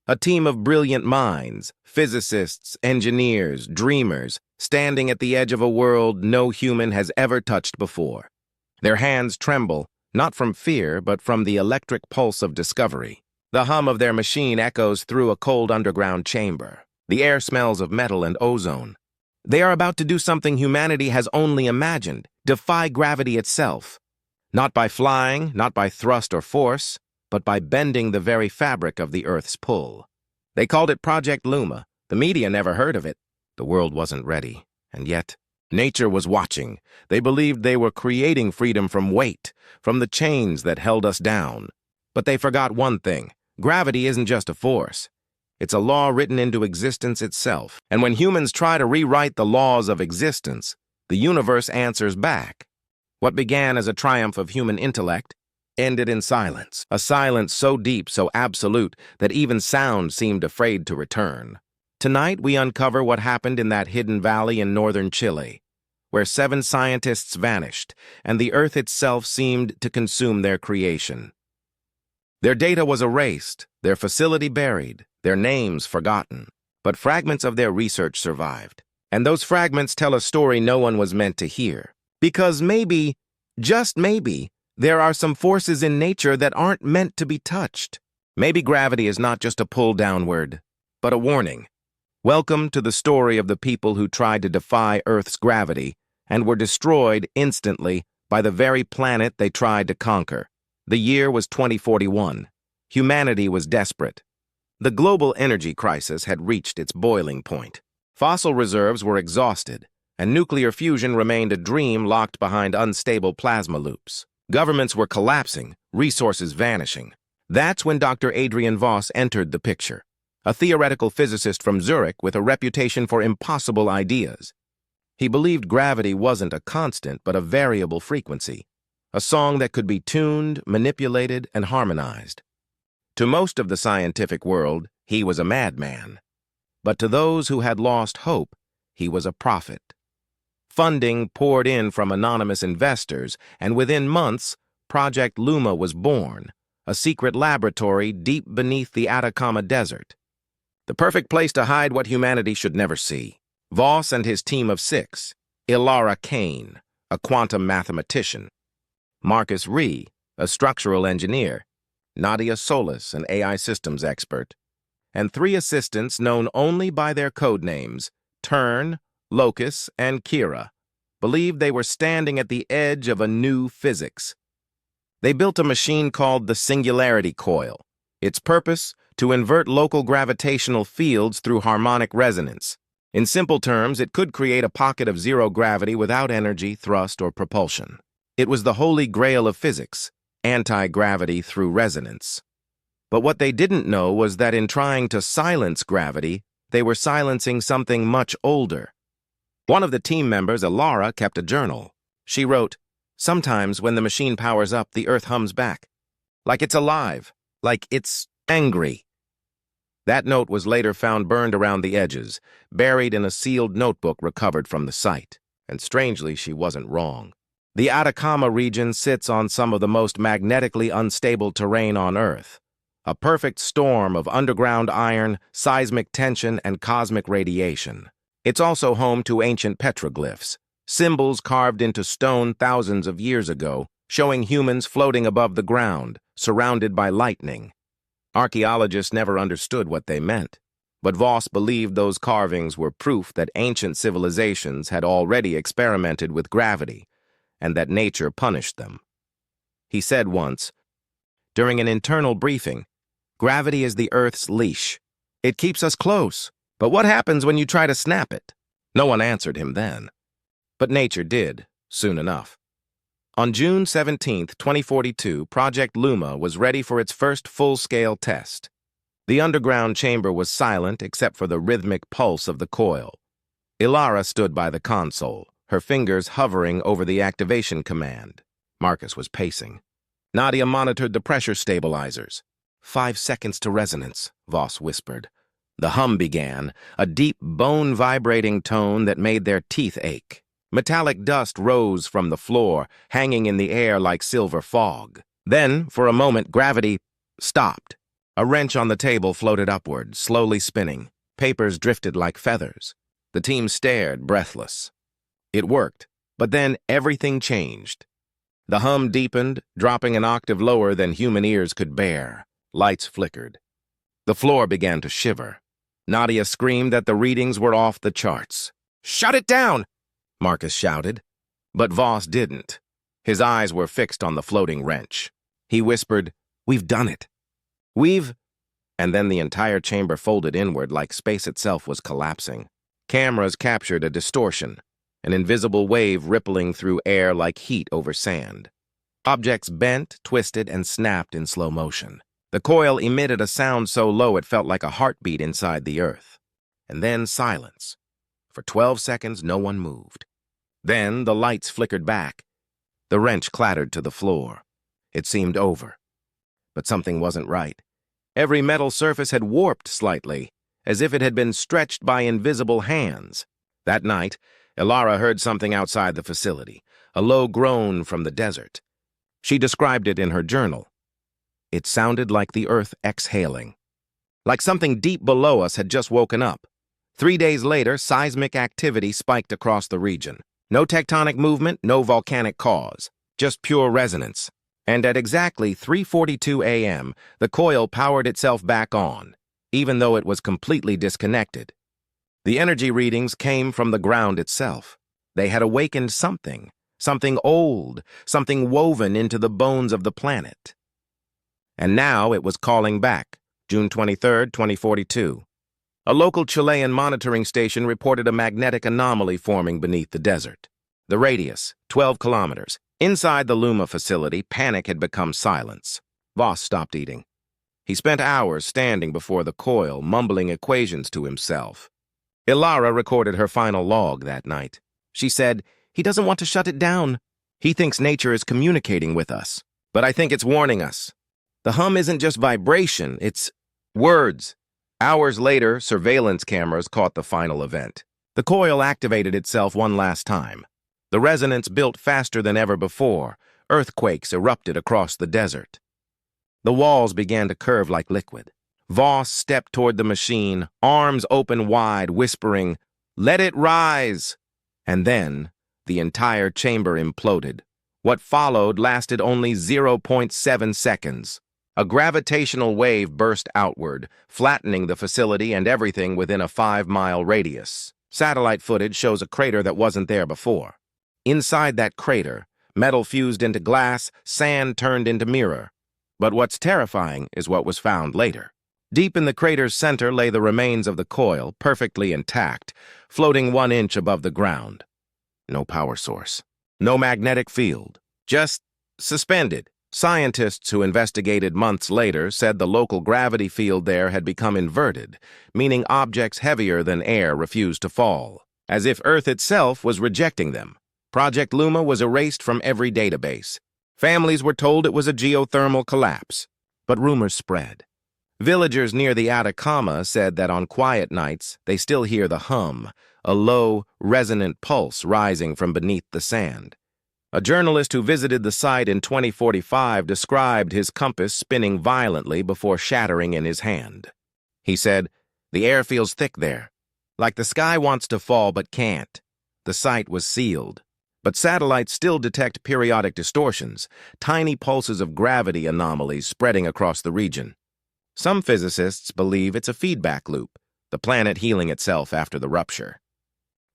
A team of brilliant minds, physicists, engineers, dreamers, standing at the edge of a world no human has ever touched before. Their hands tremble, not from fear, but from the electric pulse of discovery. The hum of their machine echoes through a cold underground chamber. The air smells of metal and ozone. They are about to do something humanity has only imagined, defy gravity itself. Not by flying, not by thrust or force, but by bending the very fabric of the Earth's pull. They called it Project Luma. The media never heard of it. The world wasn't ready. And yet, nature was watching. They believed they were creating freedom from weight, from the chains that held us down. But they forgot one thing. Gravity isn't just a force. It's a law written into existence itself. And when humans try to rewrite the laws of existence, the universe answers back. What began as a triumph of human intellect ended in silence, a silence so deep, so absolute, that even sound seemed afraid to return. Tonight, we uncover what happened in that hidden valley in northern Chile, where 7 scientists vanished, and the Earth itself seemed to consume their creation. Their data was erased, their facility buried, their names forgotten, but fragments of their research survived. And those fragments tell a story no one was meant to hear. Because maybe, just maybe, there are some forces in nature that aren't meant to be touched. Maybe gravity is not just a pull downward, but a warning. Welcome to the story of the people who tried to defy Earth's gravity and were destroyed instantly by the very planet they tried to conquer. The year was 2041. Humanity was desperate. The global energy crisis had reached its boiling point. Fossil reserves were exhausted, and nuclear fusion remained a dream locked behind unstable plasma loops. Governments were collapsing, resources vanishing. That's when Dr. Adrian Voss entered the picture, a theoretical physicist from Zurich with a reputation for impossible ideas. He believed gravity wasn't a constant but a variable frequency, a song that could be tuned, manipulated, and harmonized. To most of the scientific world, he was a madman. But to those who had lost hope, he was a prophet. Funding poured in from anonymous investors, and within months, Project Luma was born, a secret laboratory deep beneath the Atacama Desert. The perfect place to hide what humanity should never see. Voss and his team of 6, Ilara Kane, a quantum mathematician, Marcus Ree, a structural engineer, Nadia Solis, an AI systems expert, and 3 assistants known only by their code names, Turn, Locus, and Kira, believed they were standing at the edge of a new physics. They built a machine called the Singularity Coil. Its purpose, to invert local gravitational fields through harmonic resonance. In simple terms, it could create a pocket of zero gravity without energy, thrust, or propulsion. It was the holy grail of physics, anti-gravity through resonance. But what they didn't know was that in trying to silence gravity, they were silencing something much older. One of the team members, Ilara, kept a journal. She wrote, "Sometimes when the machine powers up, the Earth hums back. Like it's alive. Like it's angry." That note was later found burned around the edges, buried in a sealed notebook recovered from the site. And strangely, she wasn't wrong. The Atacama region sits on some of the most magnetically unstable terrain on Earth. A perfect storm of underground iron, seismic tension, and cosmic radiation. It's also home to ancient petroglyphs, symbols carved into stone thousands of years ago, showing humans floating above the ground, surrounded by lightning. Archaeologists never understood what they meant, but Voss believed those carvings were proof that ancient civilizations had already experimented with gravity, and that nature punished them. He said once, during an internal briefing, "Gravity is the Earth's leash. It keeps us close. But what happens when you try to snap it?" No one answered him then. But nature did, soon enough. On June 17, 2042, Project Luma was ready for its first full-scale test. The underground chamber was silent except for the rhythmic pulse of the coil. Ilara stood by the console, her fingers hovering over the activation command. Marcus was pacing. Nadia monitored the pressure stabilizers. 5 seconds to resonance, Voss whispered. The hum began, a deep, bone-vibrating tone that made their teeth ache. Metallic dust rose from the floor, hanging in the air like silver fog. Then, for a moment, gravity stopped. A wrench on the table floated upward, slowly spinning. Papers drifted like feathers. The team stared, breathless. It worked, but then everything changed. The hum deepened, dropping an octave lower than human ears could bear. Lights flickered. The floor began to shiver. Nadia screamed that the readings were off the charts. "Shut it down!" Marcus shouted. But Voss didn't. His eyes were fixed on the floating wrench. He whispered, "We've done it. We've—" And then the entire chamber folded inward like space itself was collapsing. Cameras captured a distortion, an invisible wave rippling through air like heat over sand. Objects bent, twisted, and snapped in slow motion. The coil emitted a sound so low it felt like a heartbeat inside the earth. And then silence. For 12 seconds, no one moved. Then the lights flickered back. The wrench clattered to the floor. It seemed over. But something wasn't right. Every metal surface had warped slightly, as if it had been stretched by invisible hands. That night, Ilara heard something outside the facility, a low groan from the desert. She described it in her journal. It sounded like the earth exhaling. Like something deep below us had just woken up. 3 days later, seismic activity spiked across the region. No tectonic movement, no volcanic cause, just pure resonance. And at exactly 3:42 a.m., the coil powered itself back on, even though it was completely disconnected. The energy readings came from the ground itself. They had awakened something old, something woven into the bones of the planet. And now it was calling back, June 23, 2042. A local Chilean monitoring station reported a magnetic anomaly forming beneath the desert. The radius, 12 kilometers. Inside the Luma facility, panic had become silence. Voss stopped eating. He spent hours standing before the coil, mumbling equations to himself. Ilara recorded her final log that night. She said, "He doesn't want to shut it down. He thinks nature is communicating with us. But I think it's warning us. The hum isn't just vibration, it's words." Hours later, surveillance cameras caught the final event. The coil activated itself one last time. The resonance built faster than ever before. Earthquakes erupted across the desert. The walls began to curve like liquid. Voss stepped toward the machine, arms open wide, whispering, "Let it rise!" And then, the entire chamber imploded. What followed lasted only 0.7 seconds. A gravitational wave burst outward, flattening the facility and everything within a 5-mile radius. Satellite footage shows a crater that wasn't there before. Inside that crater, metal fused into glass, sand turned into mirror. But what's terrifying is what was found later. Deep in the crater's center lay the remains of the coil, perfectly intact, floating 1 inch above the ground. No power source. No magnetic field. Just suspended. Scientists who investigated months later said the local gravity field there had become inverted, meaning objects heavier than air refused to fall, as if Earth itself was rejecting them. Project Luma was erased from every database. Families were told it was a geothermal collapse, but rumors spread. Villagers near the Atacama said that on quiet nights they still hear the hum, a low, resonant pulse rising from beneath the sand. A journalist who visited the site in 2045 described his compass spinning violently before shattering in his hand. He said, "The air feels thick there, like the sky wants to fall but can't." The site was sealed, but satellites still detect periodic distortions, tiny pulses of gravity anomalies spreading across the region. Some physicists believe it's a feedback loop, the planet healing itself after the rupture.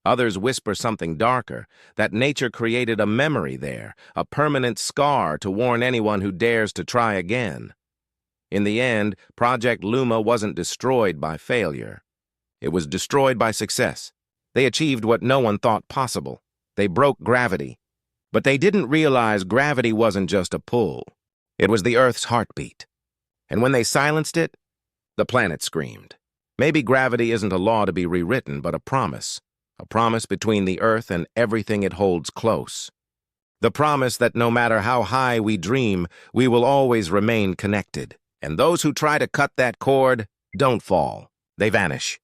Others whisper something darker, that nature created a memory there, a permanent scar to warn anyone who dares to try again. In the end, Project Luma wasn't destroyed by failure. It was destroyed by success. They achieved what no one thought possible. They broke gravity. But they didn't realize gravity wasn't just a pull. It was the Earth's heartbeat. And when they silenced it, the planet screamed. Maybe gravity isn't a law to be rewritten, but a promise between the Earth and everything it holds close. The promise that no matter how high we dream, we will always remain connected. And those who try to cut that cord don't fall. They vanish.